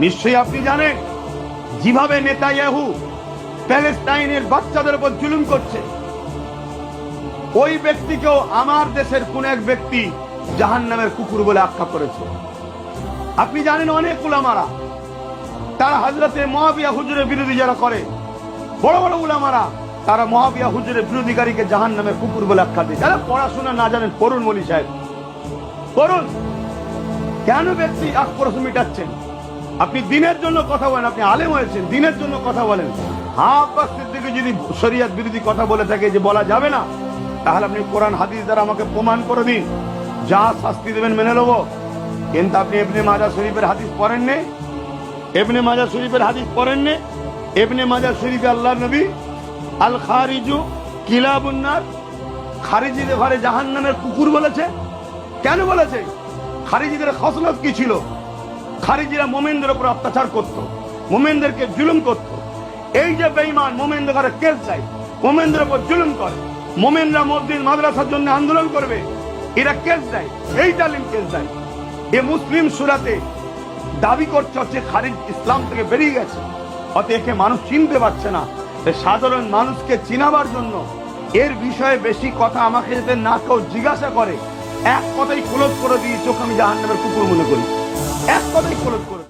নিশ্চয়ই আপনি জানেন যেভাবে নেতানিয়াহু প্যালেস্টাইনের বাচ্চাদের উপর জুলুম করছে, ওই ব্যক্তিকেও আমার দেশের কোন এক ব্যক্তি জাহান্নামের কুকুর বলে আখ্যা করেছে। আপনি জানেন অনেক উলামারা তারা হযরতে মুআবিয়া হুজুরের বিরোধী যারা করে, বড় বড় উলামারা তারা মুআবিয়া হুজুরের বিরোধীকারীকে জাহান্নামের কুকুর বলে আখ্যা দেয়। যারা পড়াশোনা না জানেন পড়ুন, মৌলী সাহেব পড়ুন। কেন ব্যক্তি আক্রোশ মিটাচ্ছেন? আপনি দিনের জন্য কথা বলেন, আপনি আলেম হয়েছেন, দিনের জন্য কথা বলেন। আব্বাস সিদ্দিকী যদি শরিয়ত বিরোধী কথা বলে থাকে যে বলা যাবে না, তাহলে আপনি কোরআন হাদিস দ্বারা আমাকে প্রমাণ করে দিন, যা শাস্তি দেবেন মেনে নেব। কিন্তু আপনি ইবনে মাজাহ শরীফের হাদিস পড়েননি, ইবনে মাজাহ শরীফের হাদিস পড়েননি। ইবনে মাজাহ শরীফে আল্লাহর নবী আল খারিজু কিলাবুন নার, খারিজিদের ঘরে জাহান্নামের কুকুর বলেছে। কেন বলেছে? খারিজিদের খসলত কি ছিল? খারিজিরা মোমেনদের উপর অত্যাচার করত, মোমেনদেরকে জুলুম করত। এই যে বেঈমান মোমেনদের ঘরে কেস যায়, মোমেনদের উপর জুলুম করে, মোমেনরা মসজিদ মাদ্রাসার জন্য আন্দোলন করবে, এরা কেস দেয়, এই তালিম কেস দেয়। এ মুসলিম সূরাতে দাবি করছে হচ্ছে খারিজ ইসলাম থেকে বেরিয়ে গেছে, অত একে মানুষ চিনতে পারছে না। সাধারণ মানুষকে চিনাবার জন্য এর বিষয়ে বেশি কথা আমাকে যাতে না কেউ জিজ্ঞাসা করে, এক কথাই ক্লোজ করে দিয়ে চোখ আমি জাহান্নামের কুকুর মনে করি, এক কথাই ক্লোজ করে।